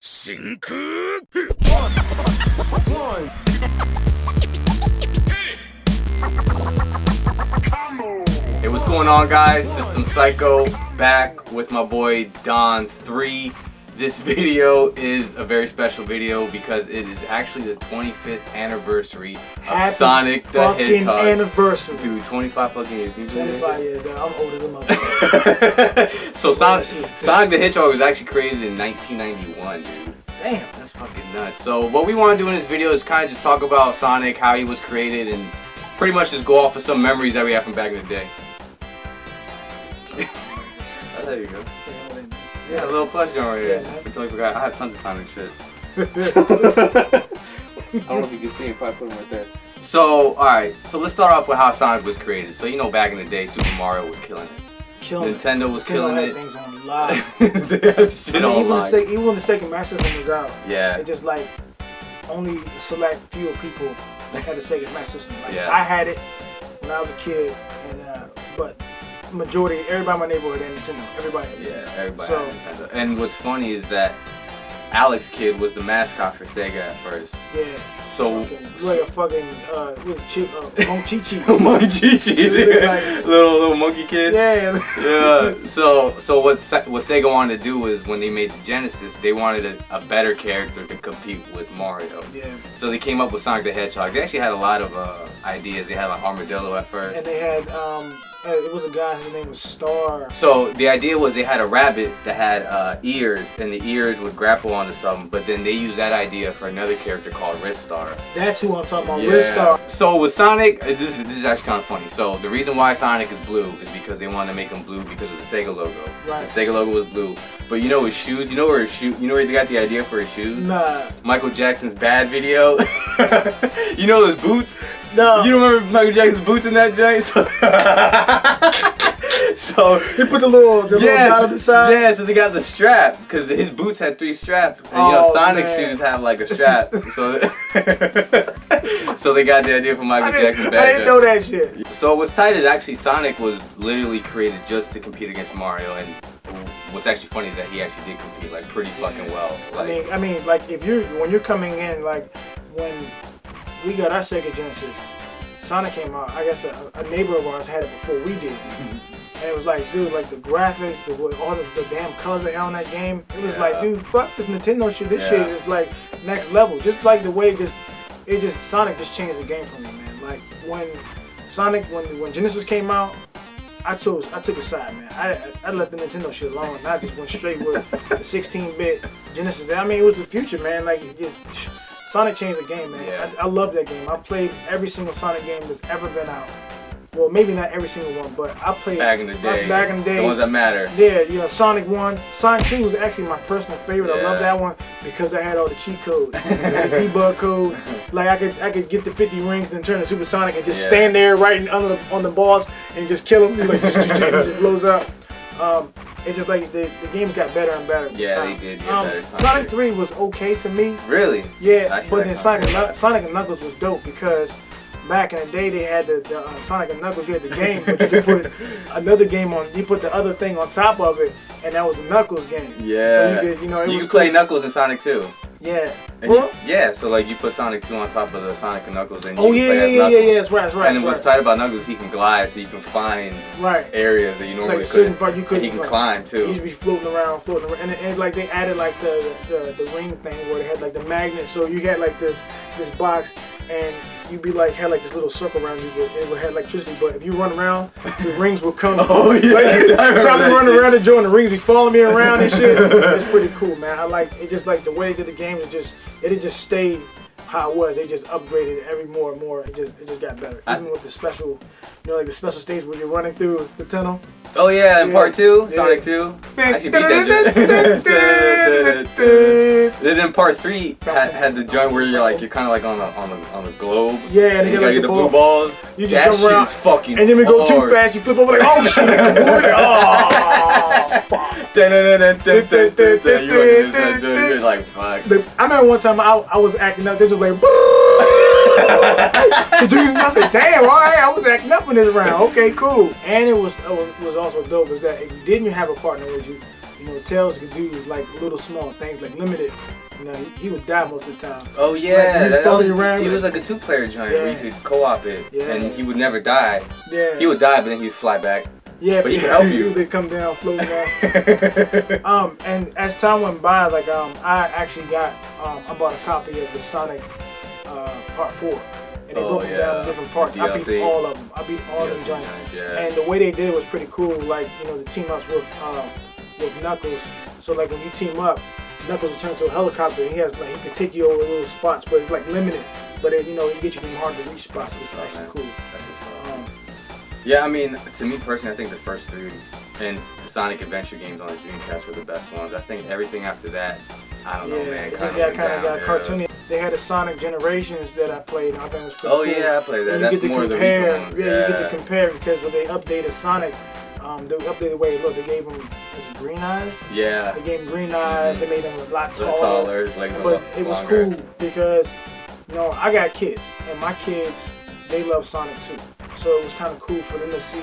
真空 Hey, what's going on, guys? System Psycho back with my boy Don 3. This video is a very special video because it is actually the 25th anniversary of Sonic the Hedgehog. Anniversary. Dude, 25 fucking years. 25 years, I'm old as a motherfucker. So Sonic the Hedgehog was actually created in 1991, dude. Damn. That's fucking nuts. So what we want to do in this video is kind of just talk about Sonic, how he was created, and pretty much just go off of some memories that we have from back in the day. There you go. Yeah, a little plush joint right here. I totally forgot. I have tons of Sonic shit. I don't know if you can see it. Probably put them right there. So, alright. So let's start off with how Sonic was created. So, you know, back in the day, Super Mario was killing it. Nintendo was killing it. Things on live. Shit on live. Even when the Sega Master System was out, yeah, it just like only a select few people had the Sega Master System. Like, yeah. I had it when I was a kid, and but majority, everybody in my neighborhood had Nintendo. Everybody had Nintendo. Yeah, everybody had Nintendo. And what's funny is that Alex Kidd was the mascot for Sega at first. Yeah. So like a fucking Monchichi. Monchichi, little monkey kid. Yeah. Yeah. So what Sega wanted to do was when they made the Genesis, they wanted a better character to compete with Mario. Yeah. So they came up with Sonic the Hedgehog. They actually had a lot of ideas. They had like Armadillo at first. And they had it was a guy, his name was Star. So the idea was they had a rabbit that had ears, and the ears would grapple onto something, but then they used that idea for another character called Ristar. That's who I'm talking about, yeah. Ristar. So with Sonic, this is actually kind of funny. So the reason why Sonic is blue is because they wanted to make him blue because of the Sega logo. Right. The Sega logo was blue. But you know his shoes, you know where they got the idea for his shoes? Nah. Michael Jackson's Bad video. You know his boots? No. You don't remember Michael Jackson's boots in that joint? So he put the little dot on the side. Yeah, so they got the strap because his boots had 3 straps, and you know Sonic's shoes have like a strap. So so they got the idea from Michael Jackson's Bad. I didn't know that shit. So what's tight is actually Sonic was literally created just to compete against Mario, and what's actually funny is that he actually did compete like pretty fucking well. Like, I mean, like when you're coming in, like when we got our Sega Genesis, Sonic came out. I guess a neighbor of ours had it before we did. And it was like, dude, like the graphics, all the damn colors they had on that game. It was like, dude, fuck this Nintendo shit. This shit is like next level. Just like the way Sonic just changed the game for me, man. Like when Genesis came out, I took a side, man. I left the Nintendo shit alone. And I just went straight with the 16-bit Genesis. I mean, it was the future, man. Like Sonic changed the game, man. Yeah. I love that game. I played every single Sonic game that's ever been out. Well, maybe not every single one, but I played back in the day. Back in the day, the ones that matter. Yeah, you know, Sonic 1, Sonic 2 was actually my personal favorite. I love that one because I had all the cheat codes, the debug code. Like I could get the 50 rings and turn to Super Sonic and just stand there right on the boss and just kill him. Like it just blows up. It's just like the game got better and better. Yeah, they did get better. Sonic 3 was okay to me. Really? Yeah, actually, but then Sonic and Knuckles was dope because back in the day they had the Sonic and Knuckles. You had the game, but you could put another game on. You put the other thing on top of it, and that was a Knuckles game. Yeah. So you could play Knuckles in Sonic 2. Yeah. Yeah, so like you put Sonic 2 on top of the Sonic and Knuckles, and you can play as Knuckles. Yeah, that's right. And what's tight about Knuckles, he can glide, so you can find areas that you normally couldn't. Part you couldn't. He can climb too. He used to be floating around, and like they added like the ring thing where they had like the magnet, so you had like this box, and you'd be like had like this little circle around you, but it would have electricity. But if you run around, the rings would come. Oh yeah, so I'd be running around and join the rings, be following me around and shit. It's pretty cool, man. I like it. Just like the way they did the game, it didn't just stay how it was. They just upgraded it every more and more. It just got better. Even with the special, like the special stage where you're running through the tunnel. Oh yeah, in part 2, Sonic 2. I actually beat that. Then in part 3 had the joint where you're kind of like on a globe. Yeah, and you gotta get the blue balls. You just jump around, fucking and then we go too fast. You flip over like, oh shit! Oh, fuck. You're like, fuck. I remember one time I was acting up. They was like, I said, damn, all right, I was acting up in this round. Okay, cool. And it was also dope is that if you didn't have a partner with you, Tails could do like little small things, like limited know, he would die most of the time. Oh yeah, like, he was like a 2-player joint where you could co-op it, and he would never die. Yeah. He would die, but then he'd fly back. Yeah, but he could help you. They come down, floating down. And as time went by, like I actually got, I bought a copy of the Sonic Part 4, and they broke them down in different parts. I beat all of them. I beat all of them joints. Yeah. And the way they did it was pretty cool. Like, you know, the team ups with Knuckles. So like when you team up, Knuckles will turn into a helicopter, and he can take you over little spots, but it's like limited. But it, you know, he gets you from hard to reach spots. It's actually cool. Yeah, I mean, to me personally, I think the first 3 and the Sonic Adventure games on the Dreamcast were the best ones. I think everything after that, I don't know, man. It just kind of got cartoony. They had the Sonic Generations that I played, and I think it was pretty cool. Yeah, I played that. That's more of the recent ones. Yeah, you get to compare because when they updated Sonic, they updated the way it looked. They gave him green eyes. Yeah. They gave him green eyes. They made him a lot taller. But it was cool because, you know, I got kids, and my kids, they love Sonic too. So it was kind of cool for them to see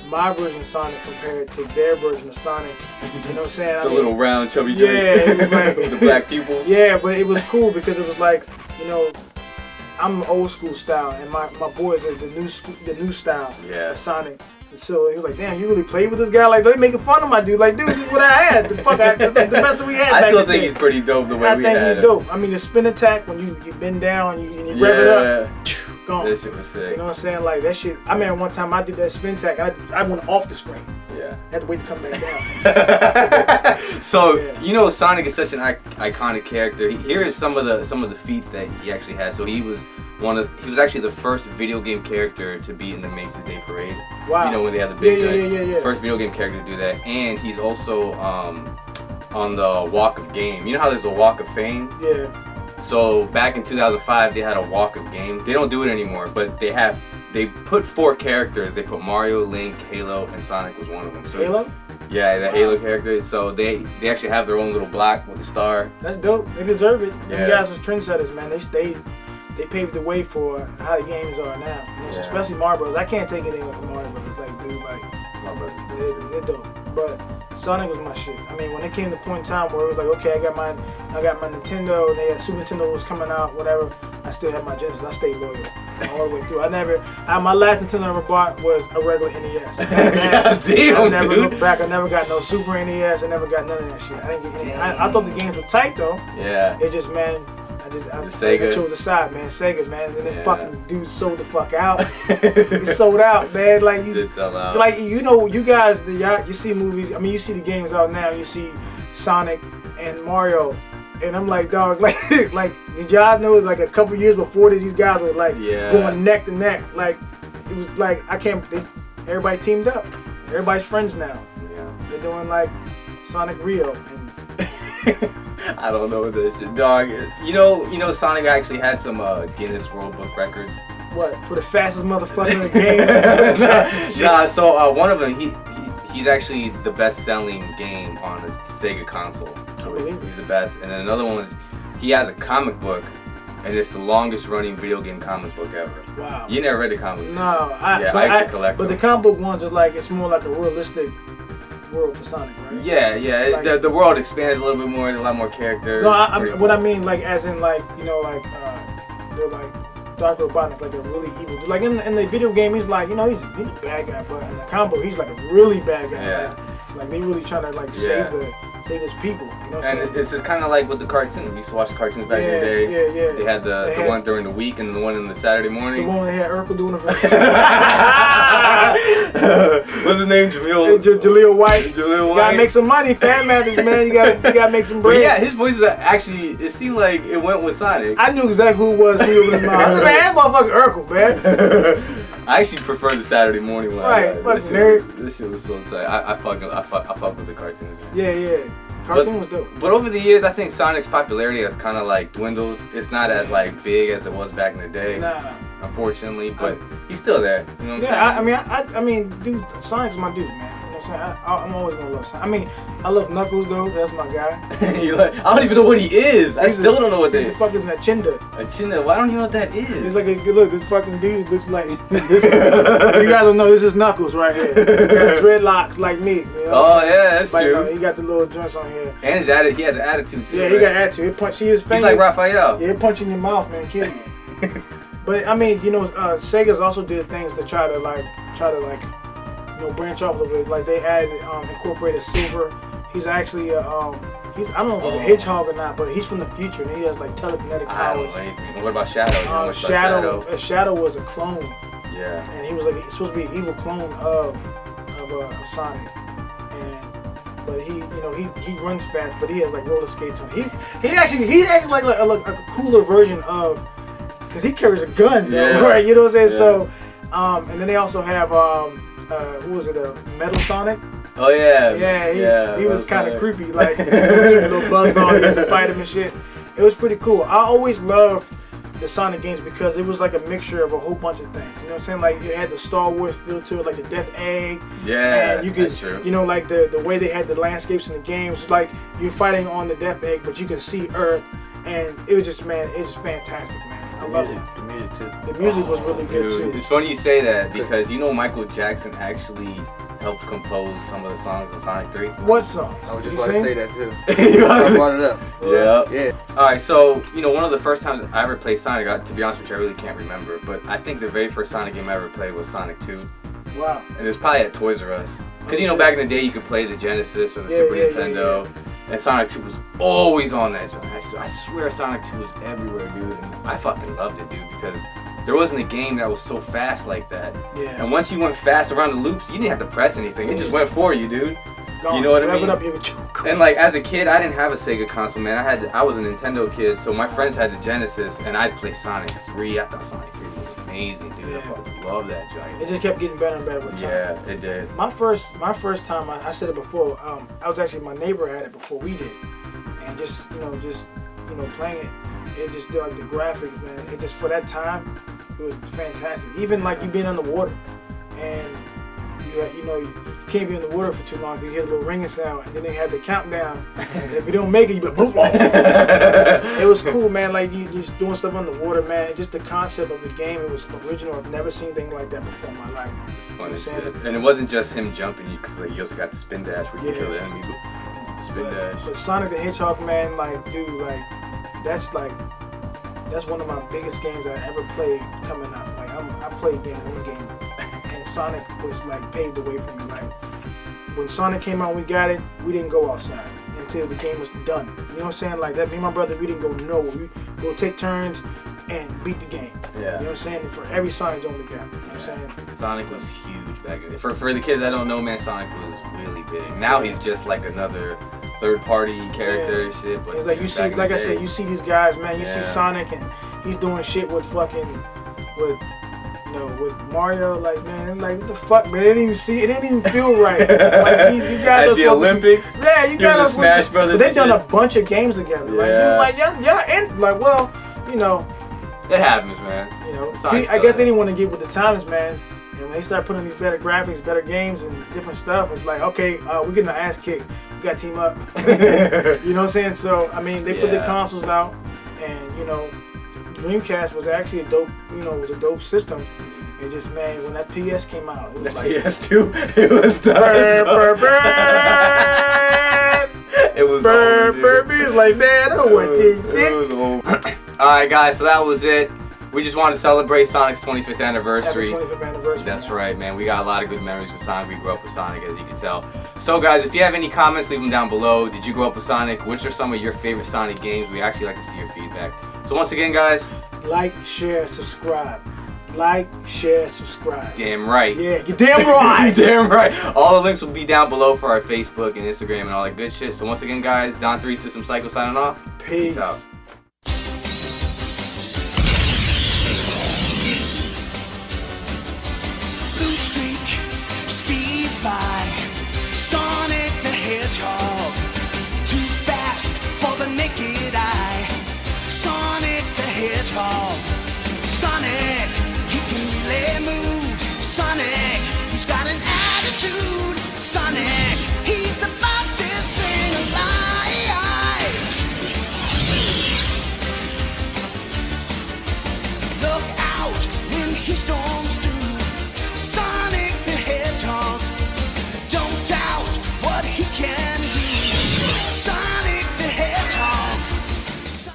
my version of Sonic compared to their version of Sonic. You know what I'm saying? The little round chubby Yeah, it was like the black pupils. Yeah, but it was cool because it was like, you know, I'm old school style, and my boys are the new style of Sonic. And so he was like, damn, you really played with this guy? Like, they making fun of my dude. Like, dude, this is what I had. The best that we had. I still think he's pretty dope the way we had him. I think he's dope. I mean, the spin attack, when you bend down and you rev it up, gone. That shit was sick. You know what I'm saying? Like, that shit. I remember one time I did that spin attack, I went off the screen. Yeah. I had to wait to come back down. So, you know, Sonic is such an iconic character. Here is some of the feats that he actually has. So he was actually the first video game character to be in the Macy's Day Parade. Wow. You know, when they had the big first video game character to do that. And he's also on the Walk of Game. You know how there's a Walk of Fame? Yeah. So back in 2005, they had a Walk of Game. They don't do it anymore, but they put 4 characters. They put Mario, Link, Halo, and Sonic was one of them. So Halo? Yeah, the Halo character. So they actually have their own little block with a star. That's dope. They deserve it. Yeah. You guys was trendsetters, man. They paved the way for how the games are now. You know, especially Mario Bros. I can't take anything from Mario Bros. Like, dude, like, Mario Bros. They're dope. But Sonic was my shit. I mean, when it came to the point in time where it was like, okay, I got my Nintendo, and they had Super Nintendo was coming out, whatever. I still had my Genesis. I stayed loyal all the way through. My last Nintendo I ever bought was a regular NES. I never looked back. I never got no Super NES. I never got none of that shit. I didn't get any. I thought the games were tight though. Yeah. It just, man. I chose the side, man. Sega, man. And then fucking dude sold the fuck out. He sold out, man. Like, you did sell out. Like, you know, you guys, you see movies. I mean, you see the games out now. You see Sonic and Mario, and I'm like, dog, like, did y'all know? Like, a couple years before this, these guys were like going neck to neck. Like, it was like everybody teamed up. Everybody's friends now. Yeah. They're doing like Sonic Rio and. I don't know this shit, dog. You know, Sonic actually had some Guinness World Book records. What, for the fastest motherfucker in the game? Nah, so one of them, he's actually the best-selling game on a Sega console. So he's the best. And then another one is he has a comic book, and it's the longest-running video game comic book ever. Wow. You never read the comic book? No, I used to collect them. But the comic book ones are like, it's more like a realistic world for Sonic, right? Yeah. Like, the world expands a little bit more. There's a lot more characters. No, what I mean, like, as in, like, you know, like, they're like, Dr. Robotnik's like a really evil dude. Like, in the video game, he's like, you know, he's a bad guy, but in the comic book, he's like a really bad guy. Yeah. Like they really trying to, like, save his people, you know. And it's just kind of like with the cartoons. You used to watch the cartoons back in the day. Yeah. They had the one during the week and the one in the Saturday morning. The one where they had Urkel doing the What's his name? Jaleel White. Jaleel White. You gotta make some money, Fan Matters, man. You gotta make some bread. But yeah, his voice is actually, it seemed like it went with Sonic. I knew exactly who it was. He was in my house. Man, that motherfucker Urkel, man. I actually prefer the Saturday morning one. Right, fucking nerd. This shit was so tight. I fuck with the cartoon. Yeah. Cartoon was dope. But over the years, I think Sonic's popularity has kind of like dwindled. It's not as like big as it was back in the day. Nah. Unfortunately, but he's still there. You know what I'm saying? I mean, dude, Sonic's my dude, man. You know what I'm I'm saying? I'm always gonna love Sonic. I mean, I love Knuckles though. That's my guy. I don't even know what he is. I still don't know what that is. The fucking Achinda. Achinda? Well, I don't even know what that is. It's like look. This fucking dude looks like. You guys don't know. This is Knuckles right here. He got dreadlocks like me. You know yeah, that's true. He got the little joints on here. And he has an attitude too. Yeah, right? he got attitude. He punch. See his face. He's like Raphael. Yeah, he punch in your mouth, man. Kill you. But I mean, Sega's also did things to try to branch off a little bit. Like they added, incorporated Silver. He's actually, I don't know if he's a hedgehog or not, but he's from the future and he has like telekinetic powers. I don't know anything. What about Shadow? Shadow was a clone. Yeah. And he was like supposed to be an evil clone of Sonic. But he runs fast, but he has like roller skates on. He actually like a cooler version of. Cause he carries a gun, though, right? You know what I'm saying? Yeah. So, and then they also have, who was it? Metal Sonic. Oh yeah. Yeah, he was kind of creepy, like a little buzz on, you had to fight him and shit. It was pretty cool. I always loved the Sonic games because it was like a mixture of a whole bunch of things. You know what I'm saying? Like it had the Star Wars feel to it, like the Death Egg. Yeah, and you could, that's true. Like the way they had the landscapes in the games, like you're fighting on the Death Egg, but you can see Earth, and it was just fantastic, man. I love it. The music too. The music was really good too. It's funny you say that because Michael Jackson actually helped compose some of the songs in Sonic 3. What song? I was just about to say that too. I brought it up. Yeah. Alright, so, one of the first times I ever played Sonic, to be honest with you, I really can't remember, but I think the very first Sonic game I ever played was Sonic 2. Wow. And it was probably at Toys R Us. Because, back in the day you could play the Genesis or the Super Nintendo. Yeah. And Sonic 2 was always on that joint. I swear Sonic 2 was everywhere, dude. And I fucking loved it, dude, because there wasn't a game that was so fast like that. Yeah. And once you went fast around the loops, you didn't have to press anything. It just went for you, dude. Gone. You know what I mean? Up, you could and like as a kid, I didn't have a Sega console, man. I was a Nintendo kid, so my friends had the Genesis, and I'd play Sonic 3. I thought Sonic 3 was amazing, dude. Yeah. I fucking love that giant. It just kept getting better and better with time. Yeah, it did. My first time, I said it before. I was actually, my neighbor had it before we did, and just playing it. It just like the graphics, man. It just for that time, it was fantastic. Even like you being underwater, and you can't be in the water for too long because you hear a little ringing sound, and then they have the countdown. And if you don't make it, you be like, it was cool, man. Like you just doing stuff underwater, man. And just the concept of the game, it was original. I've never seen anything like that before in my life. It's funny shit. And it wasn't just him jumping you, because you also got the spin dash where you kill the enemy. The spin dash. But Sonic the Hedgehog, man, that's one of my biggest games I ever played coming up. Like I played one game, and Sonic was like paved the way for me. Like when Sonic came out, we got it. We didn't go outside until the game was done. You know what I'm saying? Like that. Me and my brother, we didn't go nowhere. We go take turns and beat the game. Yeah. You know what I'm saying? And for every Sonic zone we got. You know what I'm saying? Sonic was huge back then. For the kids that don't know, man, Sonic was really big. Now he's just like another third-party character and shit. But it's like you see, like I said, you see these guys, man. You see Sonic and he's doing shit with with Mario. Like, man, like what the fuck, man? It didn't even see. It didn't even feel right. Like you guys at the Olympics. Yeah, you got Smash Brothers. But they've done a bunch of games together. Like, and like, well, it happens, man. I guess they didn't want to get with the times, man. And when they start putting these better graphics, better games, and different stuff, it's like, okay, we're getting our ass kicked. We got to team up. You know what I'm saying? So, I mean, they put the consoles out, and, Dreamcast was actually a dope system. And just, man, when that PS came out, it was like... PS2, it was done. It was over, dude. It was like, man, I don't want this shit. It was over. Alright, guys, so that was it. We just wanted to celebrate Sonic's 25th anniversary. Happy 25th anniversary. That's right, man. We got a lot of good memories with Sonic. We grew up with Sonic, as you can tell. So, guys, if you have any comments, leave them down below. Did you grow up with Sonic? Which are some of your favorite Sonic games? We actually like to see your feedback. So, once again, guys. Like, share, subscribe. Like, share, subscribe. Damn right. Yeah, you're damn right. You're damn right. All the links will be down below for our Facebook and Instagram and all that good shit. So, once again, guys, Don3 System Psycho signing off. Peace out. By Sonic the Hedgehog, too fast for the naked eye. Sonic the Hedgehog, Sonic, he can really move. Sonic, he's got an attitude. Sonic. He stole